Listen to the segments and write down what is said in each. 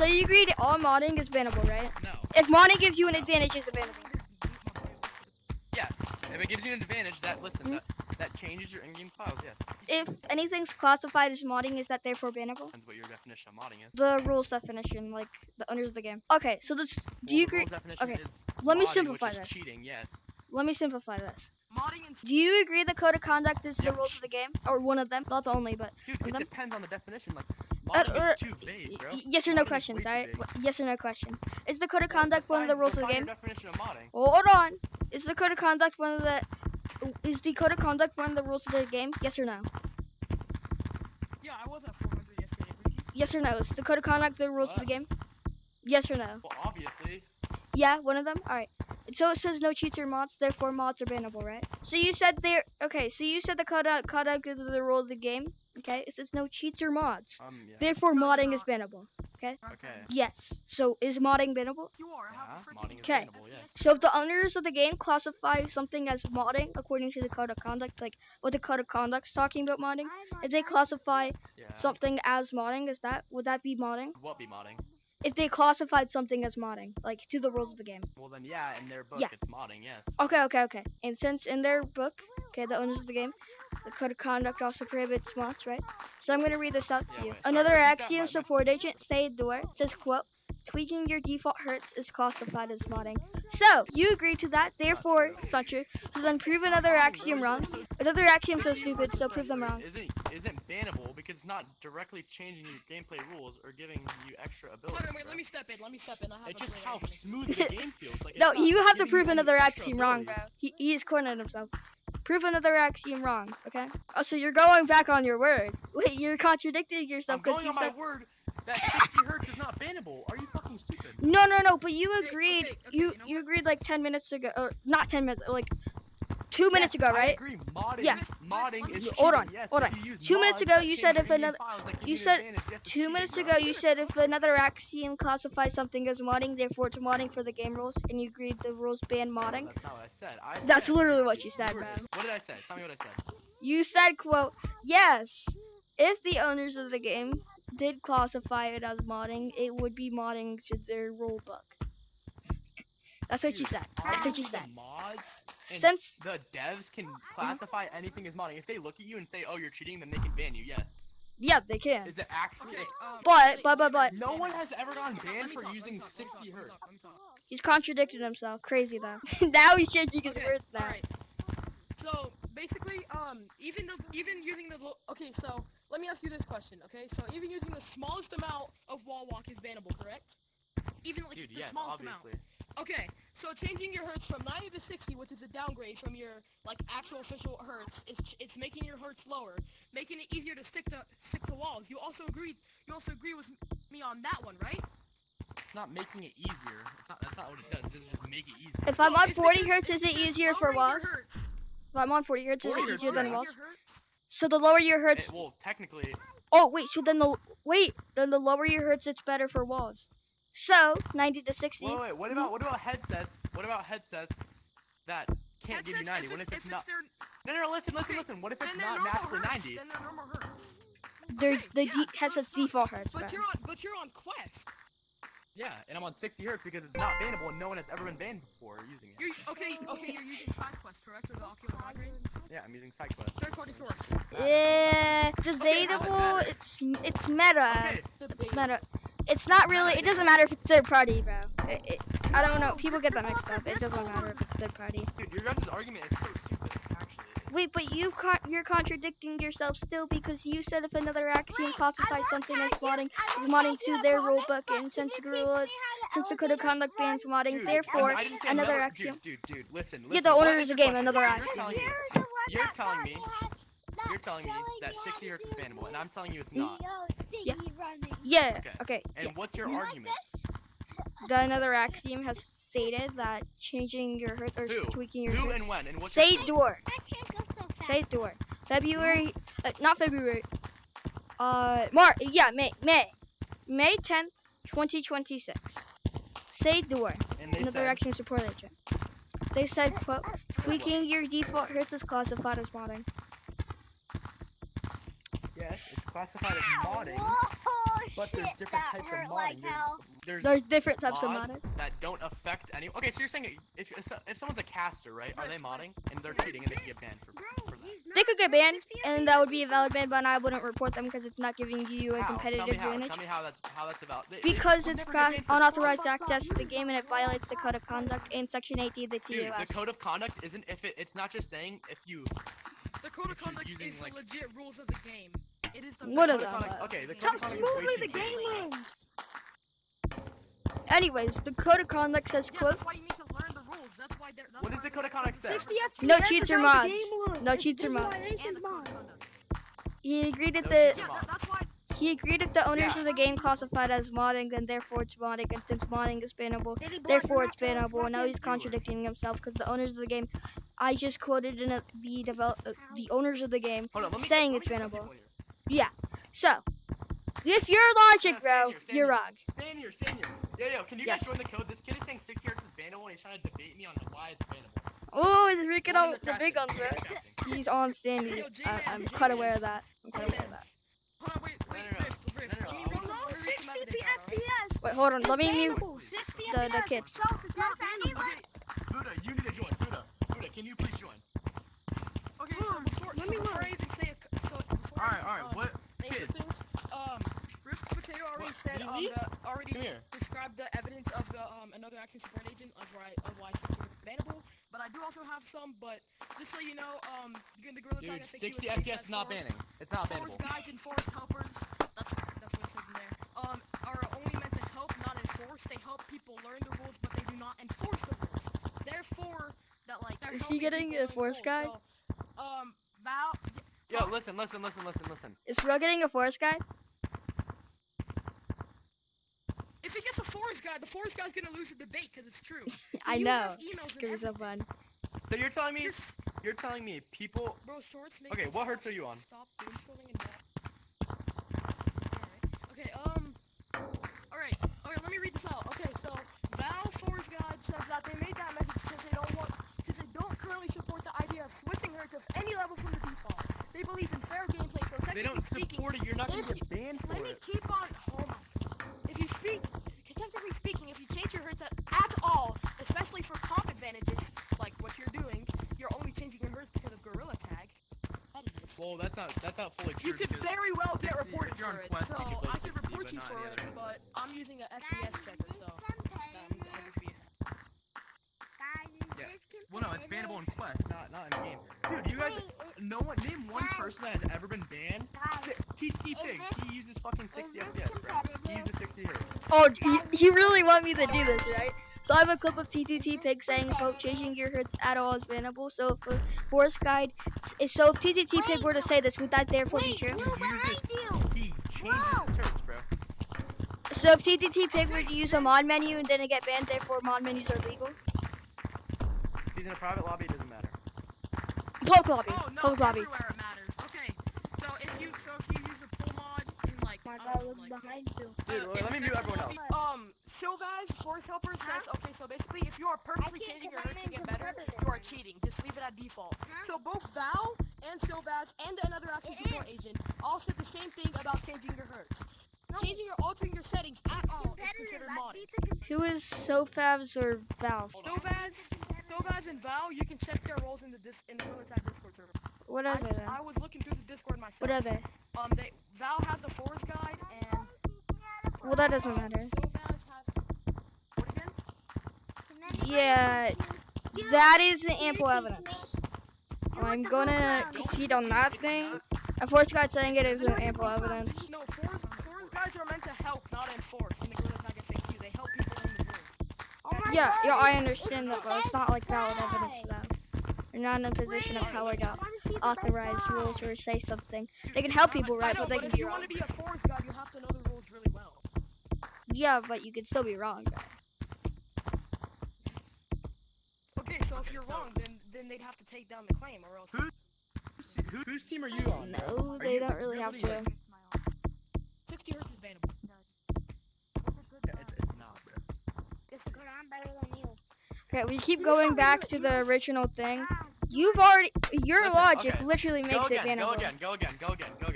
So you agree that all modding is bannable, right? No. If modding gives you an advantage, is it bannable? Yes. If it gives you an advantage, that changes your in-game files. Yes. If anything's classified as modding, is that therefore bannable? Depends what your definition of modding is. The rules definition, like the owners of the game. Okay, so this. Do you the agree? rules definition Okay, is let me modding, simplify which is this. cheating. Yes. Let me simplify this. Modding and Do you agree the code of conduct is the Yep. rules of the game, or one of them? Not the only, but Dude, one it of them. depends on the definition. Like, modding is too vague, bro. Yes or no Modding is questions, way too alright? vague. Yes or no questions. Is the code of Well, conduct one of the rules of the define game? your definition of modding. Hold on. Is the code of conduct one of the? Is the code of conduct one of the rules of the game? Yes or no? yeah, I was at 400 yesterday. Breezy. Yes or no? Is the code of conduct the rules of the What? game? Yes or no? Well, obviously. Yeah, one of them. All right. So it says no cheats or mods, therefore mods are bannable, right? So you said there. Okay. So you said the code is the rule of the game. Okay. It says no cheats or mods, Yeah. therefore No, modding no. is bannable. Okay. Yes. So is modding bannable? You are. I Yeah, have a freaking modding is Okay. bannable. Yes. So if the owners of the game classify something as modding according to the code of conduct, like what the code of conduct's talking about modding, if they classify Yeah. something as modding, would that be modding? What be modding? If they classified something as modding, like to the rules of the game. Well, then yeah, in their book Yeah. it's modding. Yes. Okay. And since in their book, okay, the owners of the game, the code of conduct also prohibits mods, right? So I'm gonna read this out to Yeah, you. wait, sorry, Another repeat that, axiom my- support agent stated door says quote, tweaking your default hertz is classified as modding. So you agree to that, therefore true. it's not true. So then prove Not another modding, bro. axiom You're wrong. so- Another axiom so stupid, so prove them wrong. Isn't bannable because it's not directly changing your gameplay rules or giving you extra ability. Hold on, wait, let me step in. I have It's a just great how idea. smooth the game feels. Like, it's No, not you have to giving prove any another extra axiom wrong, bro. abilities. He's cornering himself. Prove another axiom wrong, okay? Oh, so you're going back on your word. Wait, you're contradicting yourself I'm because going you on my said word that 60 hertz is not bannable. Are you fucking stupid? no. But you Okay, agreed. okay, you know you what? agreed like 10 minutes ago, or not 10 minutes, like 2 minutes Yes, ago, I right? agree. Modding, Yeah. modding is Hold cheating. on, Yes, hold if on. you use 2 minutes mods ago, that you change said your if in-game another. files that give You an said advantage, yes, it's 2 cheating, minutes bro. ago, you said if another axiom classifies something as modding, therefore it's modding for the game rules, and you agreed the rules ban No, modding. that's not what I said. That's said literally what you said, were bro. just- What did I say? Tell me what I said. You said, quote, yes, if the owners of the game did classify it as modding, it would be modding to their rule book. That's what you Dude, said. That's what you obviously said. The mods and Since the devs can classify anything as modding. If they look at you and say, "Oh, you're cheating," then they can ban you. Yes. yeah, they can. Is it actually? Okay, But No one has ever gotten Let me banned for talk, let me using talk, let me 60 talk, hertz. let me talk. he's contradicted himself. Crazy though. Now he's changing his Okay, words now. Alright. So basically, even using the okay, so let me ask you this question, okay? So even using the smallest amount of wall walk is bannable, correct? Even like Dude, the yes, smallest obviously. amount. Okay, so changing your hertz from 90 to 60, which is a downgrade from your like actual official hertz, it's making your hertz lower, making it easier to stick to walls. You also agree with me on that one, right? It's not making it easier. That's not what it does. It doesn't just make it easier. If I'm on It's 40 because- hertz, it's is it because easier for lowering your walls? hertz- If I'm on 40 hertz, is 40 it hertz, easier than yeah. walls? Your hertz- So the lower your hertz. Well, technically, Oh wait, so then the lower your hertz, it's better for walls. So 90 to 60. wait. What about headsets? What about headsets that can't give you 90? What if it's not? No, listen. What if it's then not they're normal naturally hertz. 90? Then they're normal hertz. They're Okay, the yeah, headset's so it's not- default hertz, bro. But you're on Quest. Yeah, and I'm on 60 hertz because it's not bannable and no one has ever been banned before using it. You're using SideQuest, correct? Or the Oculus migrate? Yeah, I'm using SideQuest. Third-party source. Yeah, debatable. matter. It's meta. Okay, It's meta. It's not really. It doesn't matter if it's third party, bro. I don't know. People get that mixed up. It doesn't matter if it's third party. dude, your guys' argument is so stupid, actually. Wait, but you're contradicting yourself still because you said if another axiom classifies something as modding to their rulebook, and since the code of conduct bans modding, Dude, therefore I didn't say another axiom. Dude, listen. Yeah, the what owner is of the your game, question? another You're axiom. telling me that 60 hertz is bannable, and I'm telling you it's not. Yeah. Yeah. Okay. Okay. And what's your argument? The another axiom has stated that changing your hertz or Who? tweaking your Who hertz. and when? And what's Say your door. Say door. February. Not February. May 10th, 2026. Say door. And they Another said, axiom support agent. They said, quote, tweaking your default hertz is classified as modding. yes, it's classified as modding. But there's different types of modding. There's different types of mods modding. that don't affect any. Okay, so you're saying if someone's a caster, right? Are they modding and they're cheating and they can get banned for that? They could get banned, and that would be a valid ban, but I wouldn't report them because it's not giving you a How? competitive Tell me advantage. Tell me how that's about. Because would it's never get banned for unauthorized access to the game and it violates the code of conduct in section 80 of the Dude, TOS. the code of conduct isn't it's not just saying if you. The code of conduct using, is like- the legit rules of the game. It is the What code are of them? conduct. Okay, the How code of conduct is way smoothly too the game basic. runs. Anyways, the code of conduct says, Yeah, quote, that's why you need to learn the rules. That's why they're. That's What why does the we're code of gonna conduct try to say? 60 serve FPS. No that's cheats or how the mods. game looks. No cheats or This is why mods. this and is the code mods. of conduct. he agreed that No the cheats or Yeah, mods. that's why. he agreed that the owners Yeah. of the game classified as modding, then therefore it's modding, and since modding is bannable, Did he block therefore the it's natural bannable. And now he's fucking- contradicting himself because the owners of the game, I just quoted in the owners of the game Hold on, let me saying let it's me get some bannable. people here. So, if your logic, Yeah, bro, stand you're here. wrong. Stand here. Yo, can you Yeah. guys join the code? This kid is saying 60 hertz is bannable and he's trying to debate me on why it's bannable. Oh, he's freaking Join out the big casting. guns, bro. Join the casting. He's on standing. Yo, J-Man, I'm J-Man. quite aware of that. I'm quite aware of that. Hold on, wait, No. Rift. No, Let me no, read Below some 60 evidence out, alright? FPS. Wait, hold on. Let me It's mute bannable. 60 the FPS kid. itself is not bannable. Okay, Buddha, you need to join. Buddha, can you please join? okay, so before, Let me before look. I even say before Alright, what? name Kid. the things, Rift Potato already What? said, Really? already Come here. described the evidence of the, another action support agent of why 60 is bannable, but I do also have some, but just so you know, during the Gorilla Tag, Dude, I think 60 he was FPS not banning. It's not Forest bannable. guides and forest helpers, that's what it says in there, are only meant to help, not enforce. They help people learn the rules, but they do not enforce the rules. Therefore, that like they're Is he helping getting people a learn the forest rules. guide? So, Val, Yo, listen. Is Bro getting a forest guide? if he gets a forest guide, the forest guy's gonna lose the debate because it's true. I You know. have emails It's and gonna be so everything. fun. So you're telling me people. Bro, shorts make Okay, me what stop- hertz are you on? Stop doom scrolling and not. Alright. Okay, alright, let me read this out. Okay, so Val Force God says that they made that message since they don't currently support the idea of switching hertz of any level from the default. They believe in fair gameplay, so They don't technically speaking, support it. You're not gonna if get banned for let me it. keep on. Oh my God. Technically speaking, if you change your hertz at all, especially for comp advantages, like what you're doing, you're only changing your hertz because of Gorilla Tag. Well, that's not fully true. You could because very well get 60 reported if you're on for it, Quest, so you can go I could 60, report but you not for any it, other but I'm using an FPS checker, so Yeah. Well, no, it's bannable in Quest, not in game. Dude, you guys, name one person that has ever been banned. TT Pig, he uses fucking 60 FPS, bro. He uses 60 hertz. Oh, you really want me to do this, right? So I have a clip of TTT Pig saying, quote, changing your hertz at all is bannable. So if Forest Guide, if TTT Pig were to say this, would that therefore be true? He changes hertz, bro. So if TTT Pig were to use a mod menu and didn't get banned, therefore mod menus are legal? If he's in a private lobby, it doesn't matter. Public lobby. Oh no, Public lobby. everywhere it matters. Okay, so if you use a pull mod in like My I God, don't know, look like behind you. Dude, in let me the mute section everyone else. lobby, Silvaz, Force Helper says, okay, so basically if you are purposely can't changing your put hertz my to get name's better, in you are cheating. Just leave it at default. So both Val and Silvaz and another action support agent all said the same thing about changing your hertz. Changing or altering your settings at all is considered modding. Who is Sofavs or Valve? Silvaz and Val, you can check their roles in the Gorilla Tag Discord server. What are they then? I was looking through the Discord myself. What are they? Val has the Forest Guide and Well, that doesn't matter. Silvaz has what again? Yeah, that is ample evidence. I'm gonna concede on that thing. A Forest Guide saying it isn't ample evidence. No, Forest Guides are meant to help, not enforce. In the Gorilla Tag FAQ, they help people learn the rules. Yeah, I understand that, but it's not like valid evidence though. They're not in a position of power to authorize rules or say something. They can help people, right? I know, But they can if be you wrong. want to be a Forest Guide, you have to know the rules really well. Yeah, but you can still be wrong. Though. Okay, so if you're wrong, then they'd have to take down the claim, or else. Whose team are you on? bro? No, Are they you don't really have really, to. like- 60 hertz is bannable. Yeah, it's not, bro. I'm better than you. Okay, we keep going back to the original thing. Your Listen, logic okay. literally makes it Go bannable. again.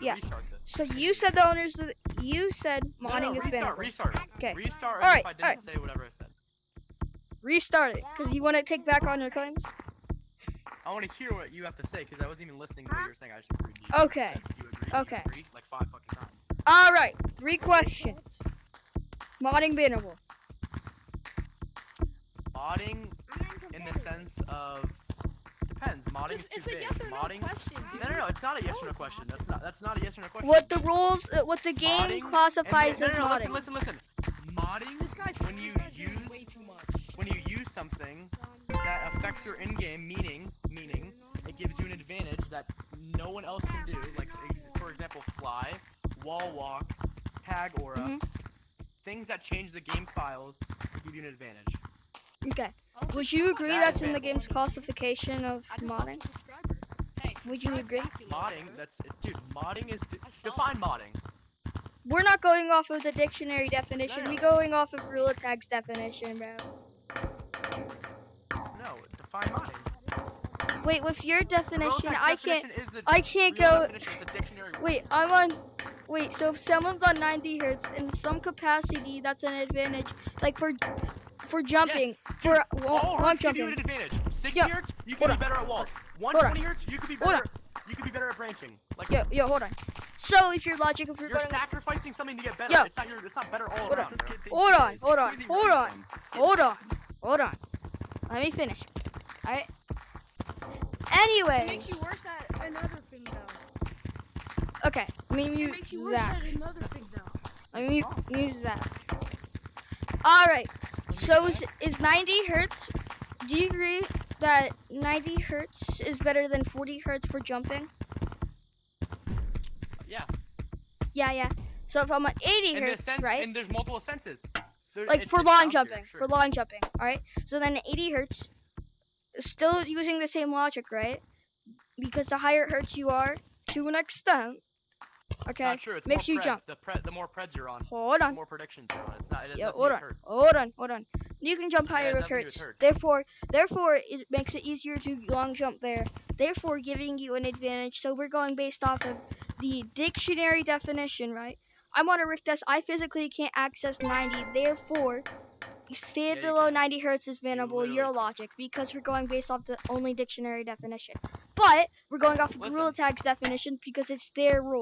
Yeah. Restart this. So you said the owners of You said modding is bannable. Restart. Okay. Restart Alright, if I didn't say whatever I said. Restart it, because you want to take back on your claims? I want to hear what you have to say, because I wasn't even listening to what you were saying. I just agreed. Okay. You agreed. Okay. You agreed like 5 fucking times. Alright, 3 questions. Modding bannable. Modding, in the sense of, depends. Modding is too It's a big. yes or no Modding. question. No. It's not a yes or no question. That's not a yes or no question. What the rules, what the game Modding classifies as no, modding. Listen. Modding This guy's when you use way too much. when you use something that affects your in-game meaning it gives you an advantage that no one else can do. Like for example, fly, wall walk, tag aura, things that change the game files give you an advantage. Okay. Would you agree That that's is in the bannable. game's classification of I just modding? lost a subscriber. Hey, Would you agree? Modding, dude. Modding is define modding. We're not going off of the dictionary definition. No. We're going off of Rule of Tag's definition, bro. No, define modding. Wait, with your definition, I can't. Definition is the I can't real go. definition, it's a dictionary word. Wait, I'm on. Wait, so if someone's on 90 hertz in some capacity, that's an advantage. Like for jumping, for All long hertz give you jumping. an advantage. 60 Yo, hertz, you hold can on. be better at walls. on. 120 hertz, you could be Hold better. You could be better at branching. Like Yo, hold on. So if your logic, if you're you're going, sacrificing something to get better. Yo. It's not better all Hold around. on. bro. Hold on. Let me finish. Alright. It Anyways, makes you worse at another thing though. okay. Let me It mute makes you worse Zach. at another thing though. Let me mute Zach. Alright. So is 90 hertz? Do you agree that 90 hertz is better than 40 hertz for jumping? Yeah. Yeah. So if I'm at 80 In hertz, the sense, right? and there's multiple senses. Like for long jumping, alright? So then 80 hertz, still using the same logic, right? Because the higher hertz you are, to an extent, okay, Not true. It's makes more you pred. jump. The more preds you're on, Hold the on. more predictions you're on. It's not. It has Yeah, nothing to do with hertz. hold on. You can jump It higher has with nothing to do hertz. with hertz. Therefore, it makes it easier to long jump there. Therefore, giving you an advantage. So we're going based off of the dictionary definition, right? I'm on a Rift test. I physically can't access 90. Therefore, stay Yeah, you below can. 90 hertz is bannable. literally Your can. logic, because we're going based off the only dictionary definition. But we're going off of the Rule of Tag's definition because it's their rule.